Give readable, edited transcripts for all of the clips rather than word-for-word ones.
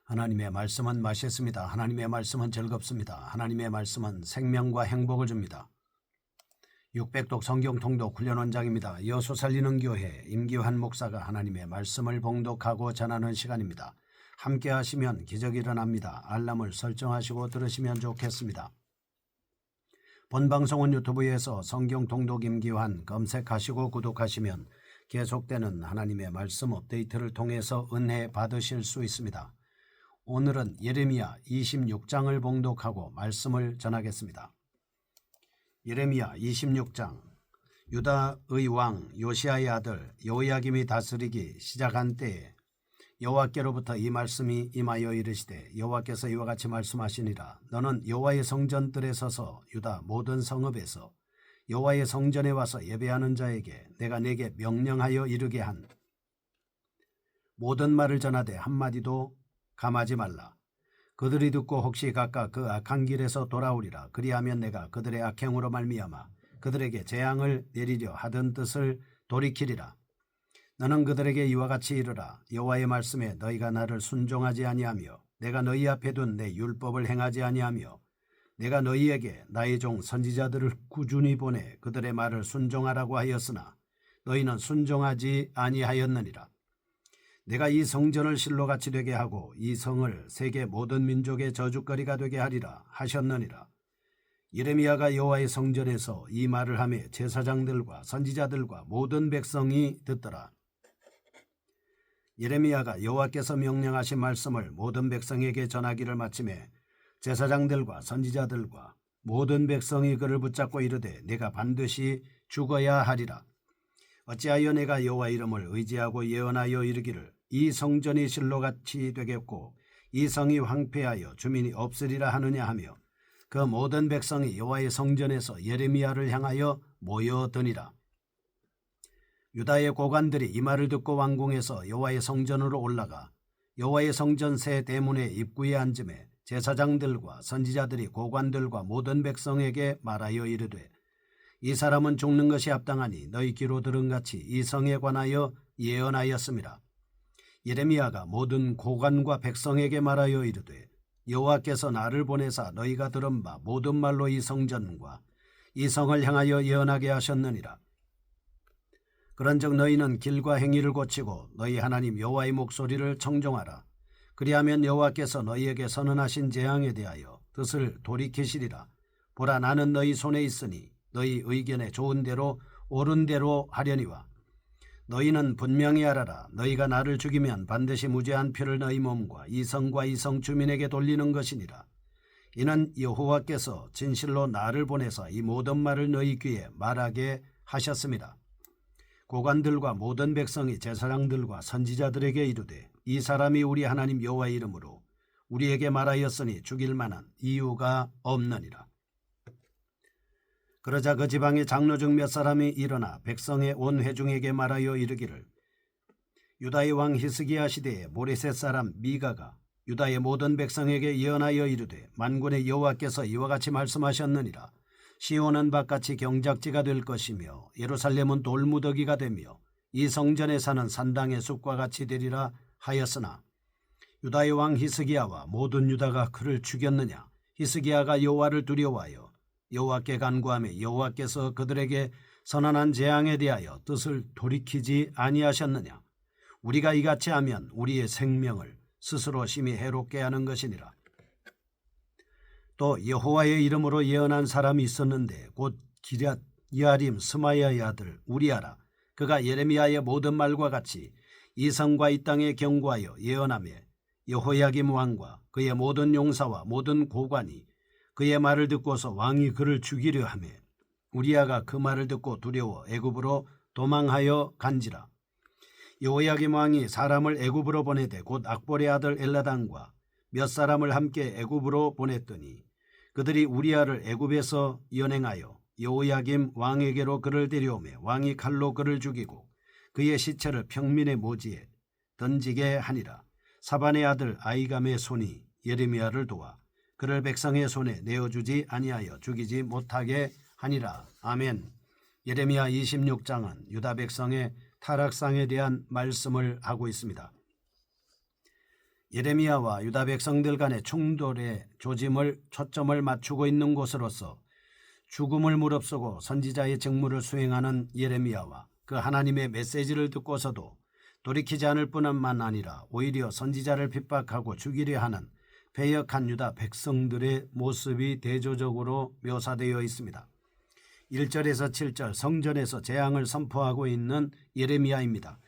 하나님의 말씀은 맛있습니다. 하나님의 말씀은 즐겁습니다. 하나님의 말씀은 생명과 행복을 줍니다. 600독 성경 통독 훈련 원장입니다. 여수 살리는 교회 임기환 목사가 하나님의 말씀을 봉독하고 전하는 시간입니다. 함께 하시면 기적이 일어납니다. 알람을 설정하시고 들으시면 좋겠습니다. 본 방송은 유튜브에서 성경 통독 임기환 검색하시고 구독하시면 계속되는 하나님의 말씀 업데이트를 통해서 은혜 받으실 수 있습니다. 오늘은 예레미야 26장을 봉독하고 말씀을 전하겠습니다. 예레미야 26장. 유다의 왕 요시야의 아들 여호야김이 다스리기 시작한 때에 여호와께로부터 이 말씀이 임하여 이르시되 여호와께서 이와 같이 말씀하시니라. 너는 여호와의 성전들에 서서 유다 모든 성읍에서 여호와의 성전에 와서 예배하는 자에게 내가 내게 명령하여 이르게 한 모든 말을 전하되 한마디도 감하지 말라. 그들이 듣고 혹시 각각 그 악한 길에서 돌아오리라. 그리하면 내가 그들의 악행으로 말미암아 그들에게 재앙을 내리려 하던 뜻을 돌이키리라. 너는 그들에게 이와 같이 이르라. 여호와의 말씀에 너희가 나를 순종하지 아니하며 내가 너희 앞에 둔 내 율법을 행하지 아니하며 내가 너희에게 나의 종 선지자들을 꾸준히 보내 그들의 말을 순종하라고 하였으나 너희는 순종하지 아니하였느니라. 내가 이 성전을 실로같이 되게 하고 이 성을 세계 모든 민족의 저주거리가 되게 하리라 하셨느니라. 예레미야가 여호와의 성전에서 이 말을 하며 제사장들과 선지자들과 모든 백성이 듣더라. 예레미야가 여호와께서 명령하신 말씀을 모든 백성에게 전하기를 마치매 제사장들과 선지자들과 모든 백성이 그를 붙잡고 이르되 내가 반드시 죽어야 하리라. 어찌하여 내가 여호와 이름을 의지하고 예언하여 이르기를 이 성전이 실로같이 되겠고 이 성이 황폐하여 주민이 없으리라 하느냐 하며 그 모든 백성이 여호와의 성전에서 예레미야를 향하여 모여드니라. 유다의 고관들이 이 말을 듣고 왕궁에서 여호와의 성전으로 올라가 여호와의 성전 새 대문의 입구에 앉음에 제사장들과 선지자들이 고관들과 모든 백성에게 말하여 이르되 이 사람은 죽는 것이 합당하니 너희 귀로 들은 같이 이 성에 관하여 예언하였음이라. 예레미야가 모든 고관과 백성에게 말하여 이르되 여호와께서 나를 보내사 너희가 들은 바 모든 말로 이 성전과 이 성을 향하여 예언하게 하셨느니라. 그런즉 너희는 길과 행위를 고치고 너희 하나님 여호와의 목소리를 청종하라. 그리하면 여호와께서 너희에게 선언하신 재앙에 대하여 뜻을 돌이키시리라. 보라, 나는 너희 손에 있으니 너희 의견에 좋은 대로 옳은 대로 하려니와 너희는 분명히 알아라. 너희가 나를 죽이면 반드시 무죄한 피를 너희 몸과 이 성과 이 성 주민에게 돌리는 것이니라. 이는 여호와께서 진실로 나를 보내서 이 모든 말을 너희 귀에 말하게 하셨습니다. 고관들과 모든 백성이 제사장들과 선지자들에게 이르되 이 사람이 우리 하나님 여호와의 이름으로 우리에게 말하였으니 죽일 만한 이유가 없느니라. 그러자 그 지방의 장로 중 몇 사람이 일어나 백성의 온 회중에게 말하여 이르기를 유다의 왕 히스기야 시대에 모레셋 사람 미가가 유다의 모든 백성에게 예언하여 이르되 만군의 여호와께서 이와 같이 말씀하셨느니라. 시온은 바깥이 경작지가 될 것이며 예루살렘은 돌무더기가 되며 이 성전에 사는 산당의 숲과 같이 되리라 하였으나 유다의 왕 히스기야와 모든 유다가 그를 죽였느냐. 히스기야가 여호와를 두려워하여 여호와께 간구하며 여호와께서 그들에게 선언한 재앙에 대하여 뜻을 돌이키지 아니하셨느냐. 우리가 이같이 하면 우리의 생명을 스스로 심히 해롭게 하는 것이니라. 또 여호와의 이름으로 예언한 사람이 있었는데 곧 기럇 여아림 스마야의 아들 우리아라. 그가 예레미야의 모든 말과 같이 이 성과 이 땅에 경고하여 예언하며 여호야김 왕과 그의 모든 용사와 모든 고관이 그의 말을 듣고서 왕이 그를 죽이려 하며 우리아가 그 말을 듣고 두려워 애굽으로 도망하여 간지라. 여호야김 왕이 사람을 애굽으로 보내되 곧 악볼의 아들 엘라단과 몇 사람을 함께 애굽으로 보냈더니 그들이 우리아를 애굽에서 연행하여 여호야김 왕에게로 그를 데려오며 왕이 칼로 그를 죽이고 그의 시체를 평민의 모지에 던지게 하니라. 사반의 아들 아이감의 손이 예레미야를 도와 그를 백성의 손에 내어주지 아니하여 죽이지 못하게 하니라. 아멘. 예레미야 26장은 유다 백성의 타락상에 대한 말씀을 하고 있습니다. 예레미야와 유다 백성들 간의 충돌의 초점을 맞추고 있는 곳으로서 죽음을 무릅쓰고 선지자의 직무를 수행하는 예레미야와 그 하나님의 메시지를 듣고서도 돌이키지 않을 뿐만 아니라 오히려 선지자를 핍박하고 죽이려 하는 패역한 유다 백성들의 모습이 대조적으로 묘사되어 있습니다. 1절에서 7절 성전에서 재앙을 선포하고 있는 예레미야입니다.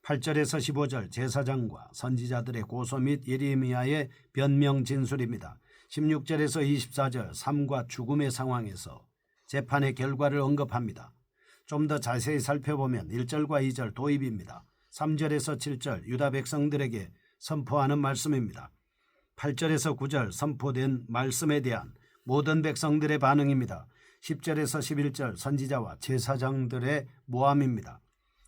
8절에서 15절 제사장과 선지자들의 고소 및 예레미야의 변명 진술입니다. 16절에서 24절 삶과 죽음의 상황에서 재판의 결과를 언급합니다. 좀 더 자세히 살펴보면 1절과 2절 도입입니다. 3절에서 7절 유다 백성들에게 선포하는 말씀입니다. 8절에서 9절 선포된 말씀에 대한 모든 백성들의 반응입니다. 10절에서 11절 선지자와 제사장들의 모함입니다.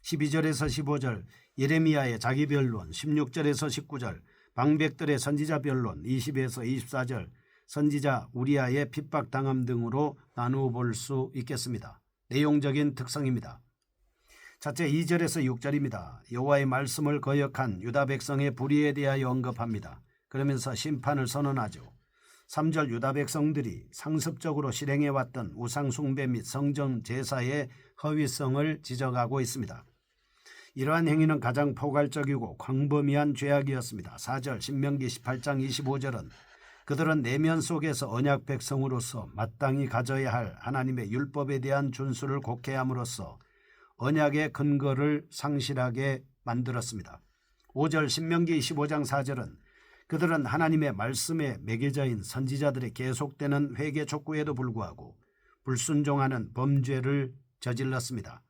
12절에서 15절 예레미야의 자기 변론, 16절에서 19절 방백들의 선지자 변론, 20에서 24절 선지자 우리아의 핍박당함 등으로 나누어 볼 수 있겠습니다. 내용적인 특성입니다. 첫째 2절에서 6절입니다. 여호와의 말씀을 거역한 유다 백성의 불의에 대하여 언급합니다. 그러면서 심판을 선언하죠. 3절 유다 백성들이 상습적으로 실행해왔던 우상 숭배 및 성전 제사의 허위성을 지적하고 있습니다. 이러한 행위는 가장 포괄적이고 광범위한 죄악이었습니다. 4절 신명기 18장 25절은 그들은 내면 속에서 언약 백성으로서 마땅히 가져야 할 하나님의 율법에 대한 준수를 곡해함으로써 언약의 근거를 상실하게 만들었습니다. 5절 신명기 25장 4절은 그들은 하나님의 말씀의 매개자인 선지자들의 계속되는 회개 촉구에도 불구하고 불순종하는 범죄를 저질렀습니다.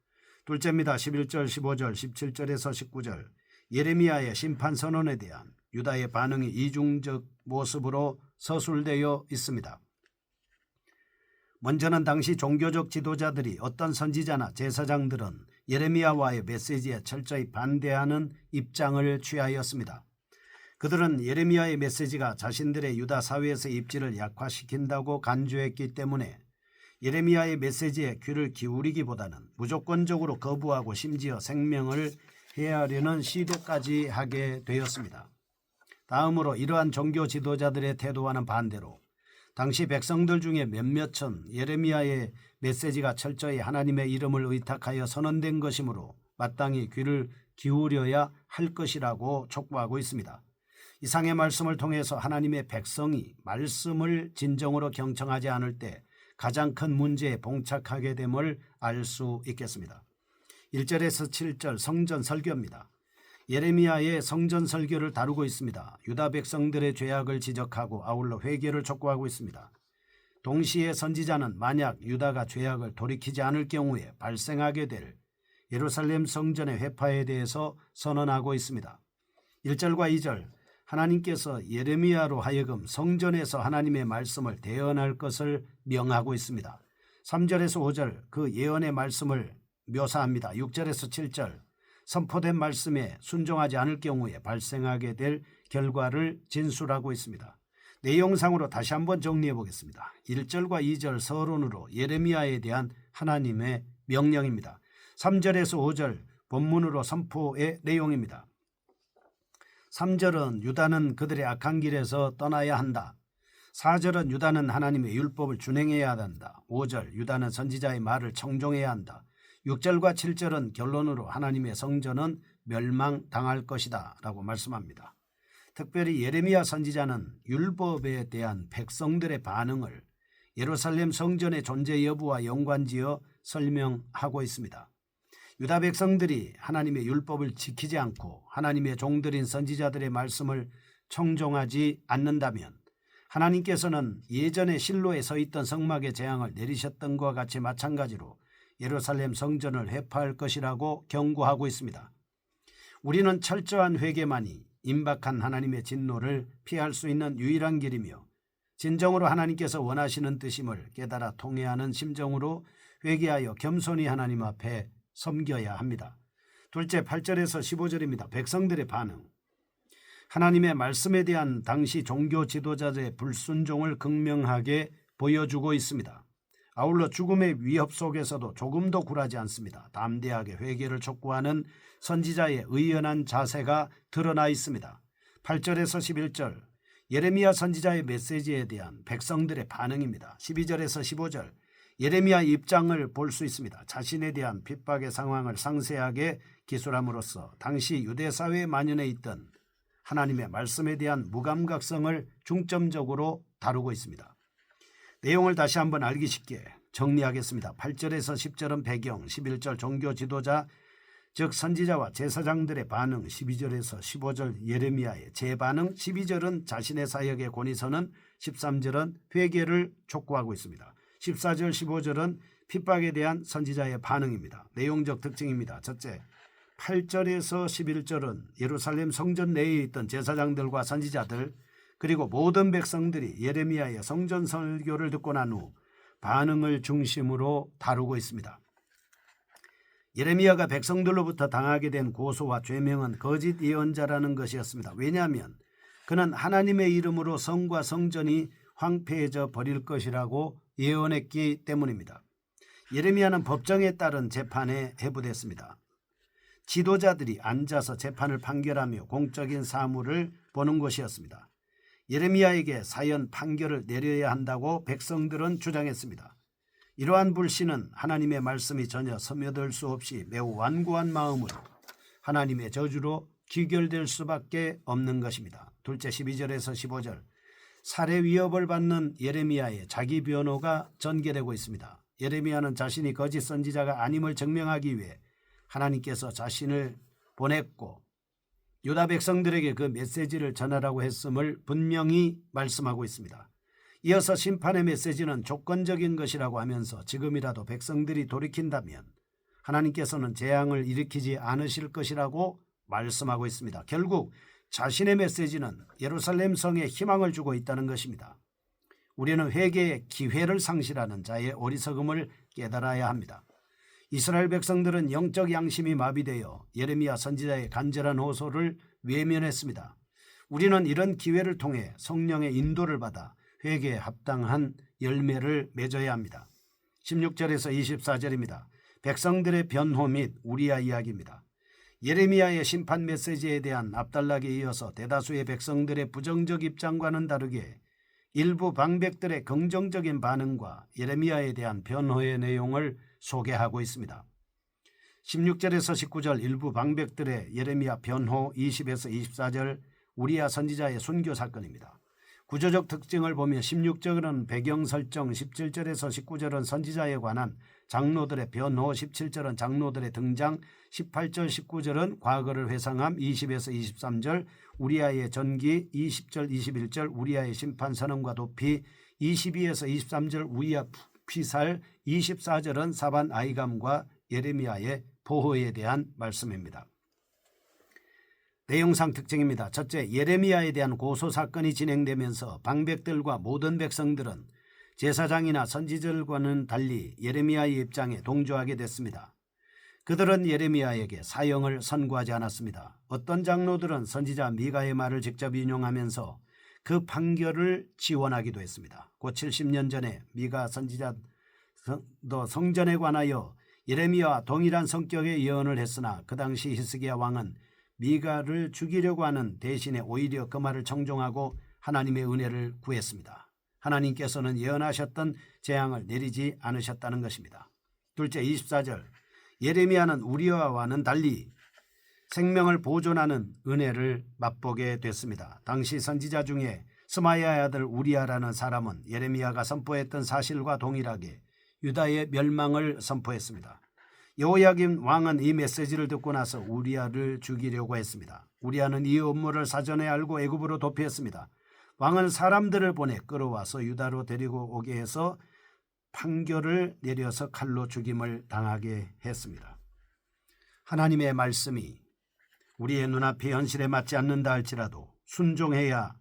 둘째입니다. 11절 15절 17절에서 19절 예레미야의 심판 선언에 대한 유다의 반응이 이중적 모습으로 서술되어 있습니다. 먼저는 당시 종교적 지도자들이 어떤 선지자나 제사장들은 예레미야와의 메시지에 철저히 반대하는 입장을 취하였습니다. 그들은 예레미야의 메시지가 자신들의 유다 사회에서의 입지를 약화시킨다고 간주했기 때문에 예레미야의 메시지에 귀를 기울이기보다는 무조건적으로 거부하고 심지어 생명을 해하려는 시도까지 하게 되었습니다. 다음으로 이러한 종교 지도자들의 태도와는 반대로 당시 백성들 중에 몇몇은 예레미야의 메시지가 철저히 하나님의 이름을 의탁하여 선언된 것이므로 마땅히 귀를 기울여야 할 것이라고 촉구하고 있습니다. 이상의 말씀을 통해서 하나님의 백성이 말씀을 진정으로 경청하지 않을 때 가장 큰 문제에 봉착하게 됨을 알 수 있겠습니다. 1절에서 7절 성전 설교입니다. 예레미야의 성전 설교를 다루고 있습니다. 유다 백성들의 죄악을 지적하고 아울러 회개를 촉구하고 있습니다. 동시에 선지자는 만약 유다가 죄악을 돌이키지 않을 경우에 발생하게 될 예루살렘 성전의 회파에 대해서 선언하고 있습니다. 1절과 2절 하나님께서 예레미야로 하여금 성전에서 하나님의 말씀을 대언할 것을 명하고 있습니다. 3절에서 5절 그 예언의 말씀을 묘사합니다. 6절에서 7절 선포된 말씀에 순종하지 않을 경우에 발생하게 될 결과를 진술하고 있습니다. 내용상으로 다시 한번 정리해 보겠습니다. 1절과 2절 서론으로 예레미야에 대한 하나님의 명령입니다. 3절에서 5절 본문으로 선포의 내용입니다. 3절은 유다는 그들의 악한 길에서 떠나야 한다. 4절은 유다는 하나님의 율법을 준행해야 한다. 5절 유다는 선지자의 말을 청종해야 한다. 6절과 7절은 결론으로 하나님의 성전은 멸망당할 것이다 라고 말씀합니다. 특별히 예레미야 선지자는 율법에 대한 백성들의 반응을 예루살렘 성전의 존재 여부와 연관지어 설명하고 있습니다. 유다 백성들이 하나님의 율법을 지키지 않고 하나님의 종들인 선지자들의 말씀을 청종하지 않는다면 하나님께서는 예전에 실로에 서 있던 성막의 재앙을 내리셨던 것과 같이 마찬가지로 예루살렘 성전을 회파할 것이라고 경고하고 있습니다. 우리는 철저한 회개만이 임박한 하나님의 진노를 피할 수 있는 유일한 길이며 진정으로 하나님께서 원하시는 뜻임을 깨달아 통회하는 심정으로 회개하여 겸손히 하나님 앞에 섬겨야 합니다. 둘째 8절에서 15절입니다. 백성들의 반응. 하나님의 말씀에 대한 당시 종교 지도자들의 불순종을 극명하게 보여주고 있습니다. 아울러 죽음의 위협 속에서도 조금도 굴하지 않습니다. 담대하게 회개를 촉구하는 선지자의 의연한 자세가 드러나 있습니다. 8절에서 11절 예레미야 선지자의 메시지에 대한 백성들의 반응입니다. 12절에서 15절 예레미야 입장을 볼 수 있습니다. 자신에 대한 핍박의 상황을 상세하게 기술함으로써 당시 유대 사회에 만연해 있던 하나님의 말씀에 대한 무감각성을 중점적으로 다루고 있습니다. 내용을 다시 한번 알기 쉽게 정리하겠습니다. 8절에서 10절은 배경, 11절 종교 지도자 즉 선지자와 제사장들의 반응, 12절에서 15절 예레미야의 재반응, 12절은 자신의 사역에 권위 서는, 13절은 회개를 촉구하고 있습니다. 14절 15절은 핍박에 대한 선지자의 반응입니다. 내용적 특징입니다. 첫째, 8절에서 11절은 예루살렘 성전 내에 있던 제사장들과 선지자들 그리고 모든 백성들이 예레미야의 성전 설교를 듣고 난 후 반응을 중심으로 다루고 있습니다. 예레미야가 백성들로부터 당하게 된 고소와 죄명은 거짓 예언자라는 것이었습니다. 왜냐하면 그는 하나님의 이름으로 성과 성전이 황폐해져 버릴 것이라고 예언했기 때문입니다. 예레미야는 법정에 따른 재판에 해부됐습니다. 지도자들이 앉아서 재판을 판결하며 공적인 사무를 보는 것이었습니다. 예레미야에게 사형 판결을 내려야 한다고 백성들은 주장했습니다. 이러한 불신은 하나님의 말씀이 전혀 스며들 수 없이 매우 완고한 마음으로 하나님의 저주로 귀결될 수밖에 없는 것입니다. 둘째, 12절에서 15절 살해 위협을 받는 예레미야의 자기 변호가 전개되고 있습니다. 예레미야는 자신이 거짓 선지자가 아님을 증명하기 위해 하나님께서 자신을 보냈고 유다 백성들에게 그 메시지를 전하라고 했음을 분명히 말씀하고 있습니다. 이어서 심판의 메시지는 조건적인 것이라고 하면서 지금이라도 백성들이 돌이킨다면 하나님께서는 재앙을 일으키지 않으실 것이라고 말씀하고 있습니다. 결국 자신의 메시지는 예루살렘 성에 희망을 주고 있다는 것입니다. 우리는 회개의 기회를 상실하는 자의 어리석음을 깨달아야 합니다. 이스라엘 백성들은 영적 양심이 마비되어 예레미야 선지자의 간절한 호소를 외면했습니다. 우리는 이런 기회를 통해 성령의 인도를 받아 회개에 합당한 열매를 맺어야 합니다. 16절에서 24절입니다. 백성들의 변호 및 우리아 이야기입니다. 예레미야의 심판 메시지에 대한 압달락에 이어서 대다수의 백성들의 부정적 입장과는 다르게 일부 방백들의 긍정적인 반응과 예레미야에 대한 변호의 내용을 소개하고 있습니다. 16절에서 19절 일부 방백들의 예레미야 변호, 20에서 24절 우리아 선지자의 순교 사건입니다. 구조적 특징을 보면 16절은 배경 설정, 17절에서 19절은 선지자에 관한 장로들의 변호, 17절은 장로들의 등장, 18절 19절은 과거를 회상함, 20에서 23절 우리아의 전기, 20절 21절 우리아의 심판 선언과 도피, 22에서 23절 우리아 피살, 24절은 사반 아이감과 예레미야의 보호에 대한 말씀입니다. 내용상 특징입니다. 첫째, 예레미야에 대한 고소 사건이 진행되면서 방백들과 모든 백성들은 제사장이나 선지자들과는 달리 예레미야의 입장에 동조하게 됐습니다. 그들은 예레미야에게 사형을 선고하지 않았습니다. 어떤 장로들은 선지자 미가의 말을 직접 인용하면서 그 판결을 지원하기도 했습니다. 곧 70년 전에 미가 선지자도 성전에 관하여 예레미야와 동일한 성격의 예언을 했으나 그 당시 히스기야 왕은 미가를 죽이려고 하는 대신에 오히려 그 말을 청종하고 하나님의 은혜를 구했습니다. 하나님께서는 예언하셨던 재앙을 내리지 않으셨다는 것입니다. 둘째, 24절 예레미야는 우리아와는 달리 생명을 보존하는 은혜를 맛보게 됐습니다. 당시 선지자 중에 스마야의 아들 우리아라는 사람은 예레미야가 선포했던 사실과 동일하게 유다의 멸망을 선포했습니다. 여호야김 왕은 이 메시지를 듣고 나서 우리아를 죽이려고 했습니다. 우리아는 이 음모를 사전에 알고 애굽으로 도피했습니다. 왕은 사람들을 보내 끌어와서 유다로 데리고 오게 해서 판결을 내려서 칼로 죽임을 당하게 했습니다. 하나님의 말씀이 우리의 눈앞의 현실에 맞지 않는다 할지라도 순종해야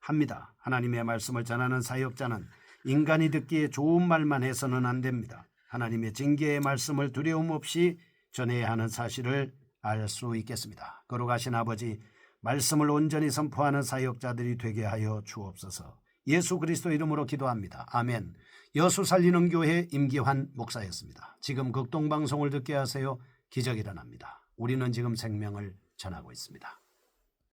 합니다. 하나님의 말씀을 전하는 사역자는 인간이 듣기에 좋은 말만 해서는 안 됩니다. 하나님의 징계의 말씀을 두려움 없이 전해야 하는 사실을 알 수 있겠습니다. 거룩하신 아버지, 말씀을 온전히 선포하는 사역자들이 되게 하여 주옵소서. 예수 그리스도 이름으로 기도합니다. 아멘. 여수 살리는 교회 임기환 목사였습니다. 지금 극동방송을 듣게 하세요. 기적이 일어납니다. 우리는 지금 생명을 전하고 있습니다.